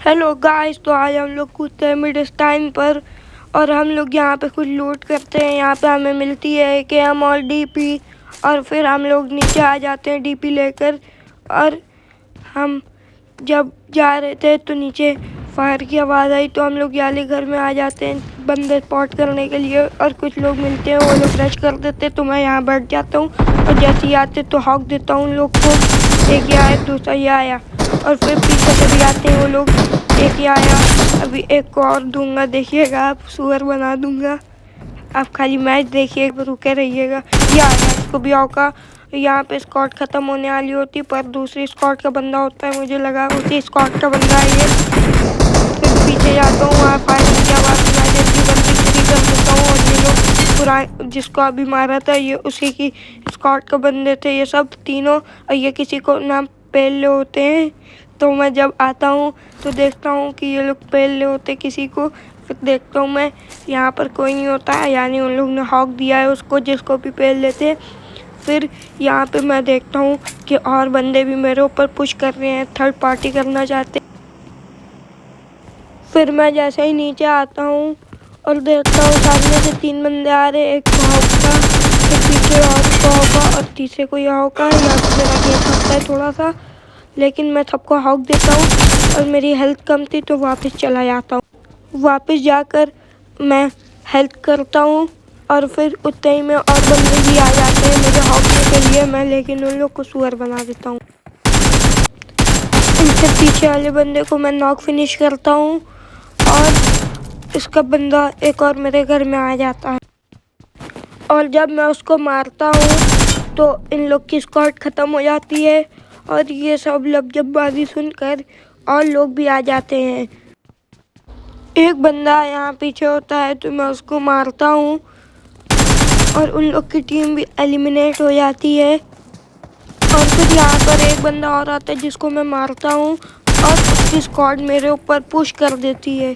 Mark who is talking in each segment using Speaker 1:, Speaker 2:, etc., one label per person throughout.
Speaker 1: Hello guys, तो आज हम लोग कूदते हैं मिड टाइम पर और हम लोग यहाँ पे कुछ लूट करते हैं। यहाँ पे हमें मिलती है केएम और डीपी और फिर हम लोग नीचे आ जाते हैं डीपी लेकर। और हम जब जा रहे थे तो नीचे फायर की आवाज़ आई तो हम लोग याली घर में आ जाते हैं बंदे स्पॉट करने के लिए। और कुछ लोग मिलते हैं, वो लोग रश कर देते तो मैं यहाँ बैठ जाता हूँ और जैसे ही आते तो हॉक देता हूँ उन लोग को। एक ये आया, दूसरा ये आया और फिर पीछे से भी आते हैं वो लोग। एक ही आया, अभी एक को और दूंगा, देखिएगा आप, सुअर बना दूंगा। आप खाली मैच देखिए, रुके रहिएगा। ये आया, इसको भी औका। यहाँ पे स्क्वाड खत्म होने वाली होती पर दूसरी स्क्वाड का बंदा होता है, मुझे लगा उसी स्क्वाड का बंदा है ये। फिर पीछे जाता हूँ, वहाँ फायरिंग की आवाज़ सुनाई देती, बंदी फ्री कर देता हूँ। और ये लोग पूरा जिसको अभी मारा था ये उसी की स्क्वाड का बंदे थे ये सब तीनों। और ये किसी को नाम पेल्ले होते हैं। तो मैं जब आता हूँ तो देखता हूँ कि ये लोग पेल्ले होते किसी को। फिर देखता हूँ मैं यहाँ पर कोई नहीं होता है, यानी उन लोग ने हॉक दिया है उसको जिसको भी पेल लेते। फिर यहाँ पे मैं देखता हूँ कि और बंदे भी मेरे ऊपर पुश कर रहे हैं, थर्ड पार्टी करना चाहते। फिर मैं जैसे ही नीचे आता हूँ और देखता हूँ सामने से 3 बंदे आ रहे हैं, एक हॉक का, एक पीछे और का और तीसरे को यहाँ का है। यहाँ पे मेरा गेम फंसता है थोड़ा सा, लेकिन मैं सबको हॉक देता हूँ और मेरी हेल्थ कम थी तो वापस चला जाता हूँ। वापस जाकर मैं हेल्थ करता हूँ और फिर उतने ही में और बंदे भी आ जाते हैं मुझे हॉकने के लिए। मैं लेकिन उन लोग को सुअर बना देता हूँ। इनसे पीछे वाले बंदे को मैं नॉक फिनिश करता हूँ और इसका बंदा एक और मेरे घर में आ जाता है। और जब मैं उसको मारता हूँ तो इन लोग की स्क्वाड ख़त्म हो जाती है और ये सब लबजबाजी सुनकर और लोग भी आ जाते हैं। एक बंदा यहाँ पीछे होता है तो मैं उसको मारता हूँ और उन लोग की टीम भी एलिमिनेट हो जाती है। और फिर यहाँ पर एक बंदा और आता है जिसको मैं मारता हूँ और उसकी स्क्वाड मेरे ऊपर पुश कर देती है।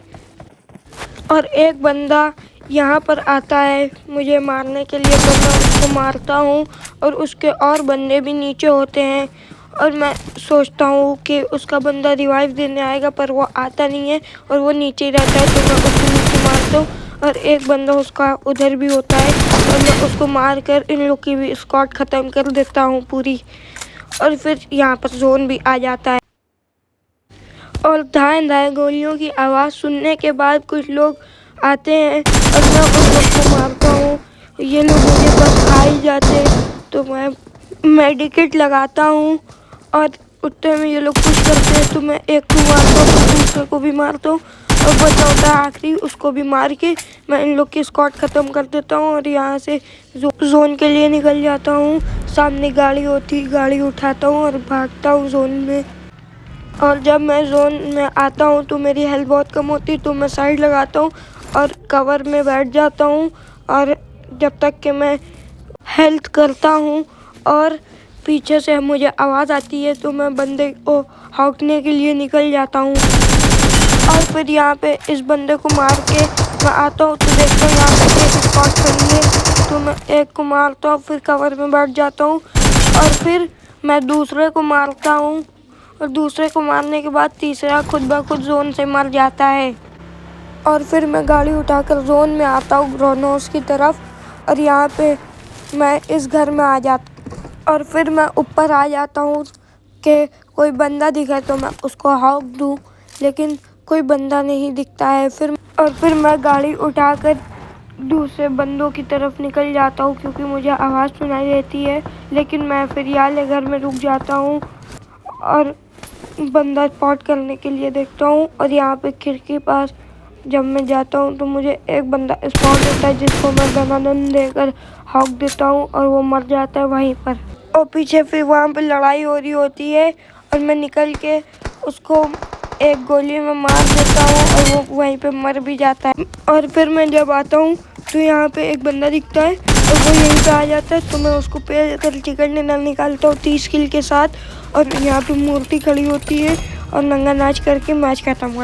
Speaker 1: और एक बंदा यहाँ पर आता है मुझे मारने के लिए तो मैं उसको मारता हूँ और उसके और बंदे भी नीचे होते हैं। और मैं सोचता हूँ कि उसका बंदा रिवाइव देने आएगा पर वो आता नहीं है और वो नीचे ही रहता है तो मैं उसको नीचे मारता हूँ। और एक बंदा उसका उधर भी होता है और मैं उसको मार कर इन लोग की भी स्क्वाड ख़त्म कर देता हूँ पूरी। और फिर यहाँ पर जोन भी आ जाता है और दाएं दाएं गोलियों की आवाज़ सुनने के बाद कुछ लोग आते हैं और मैं उन लोग को मारता हूँ। ये लोग मुझे बस खा ही जाते तो मैं मेडिकेट लगाता हूँ और उतने में ये लोग पुश करते हैं तो मैं एक को मारता हूँ तो दूसरे को भी मारता हूँ और बचा होता है आखिरी, उसको भी मार के मैं इन लोग की स्क्वाड ख़त्म कर देता हूँ और यहाँ से जोन के लिए निकल जाता हूँ। सामने गाड़ी होती, गाड़ी उठाता हूँ और भागता हूँ जोन में। और जब मैं जोन में आता हूँ तो मेरी हेल्थ बहुत कम होती तो मैं साइड लगाता हूँ और कवर में बैठ जाता हूँ और जब तक कि मैं हेल्थ करता हूँ और पीछे से मुझे आवाज़ आती है तो मैं बंदे को हॉकने के लिए निकल जाता हूँ। और फिर यहाँ पे इस बंदे को मार के मैं आता हूँ तो देखता हूँ यहाँ पे एक स्पॉट खड़ी है तो मैं एक को मारता हूँ, फिर कवर में बैठ जाता हूँ और फिर मैं दूसरे को मारता हूँ और दूसरे को मारने के बाद तीसरा खुद ब खुद जोन से मर जाता है। और फिर मैं गाड़ी उठाकर जोन में आता हूँ ग्रोनोस की तरफ और यहाँ पे मैं इस घर में आ जाता और फिर मैं ऊपर आ जाता हूँ कि कोई बंदा दिखे तो मैं उसको हॉक दूँ, लेकिन कोई बंदा नहीं दिखता है। फिर मैं गाड़ी उठाकर दूसरे बंदों की तरफ निकल जाता हूँ क्योंकि मुझे आवाज़ सुनाई देती है, लेकिन मैं फिर याले घर में रुक जाता हूँ और बंदा स्पॉट करने के लिए देखता हूँ। और यहाँ पे खिड़की पास जब मैं जाता हूँ तो मुझे एक बंदा स्पॉट होता है जिसको मैं दनादन देकर हॉक देता हूँ और वो मर जाता है वहीं पर। और पीछे फिर वहाँ पे लड़ाई हो रही होती है और मैं निकल के उसको एक गोली में मार देता हूँ और वो वहीं पे मर भी जाता है। और फिर मैं जब आता हूँ तो यहाँ पे एक बंदा दिखता है और वो यहीं पे आ जाता है तो मैं उसको पेल कर चिकन डिनर निकालता हूँ 30 किल के साथ। और यहाँ पे मूर्ति खड़ी होती है और नंगा नाच करके मैच खत्म हुआ।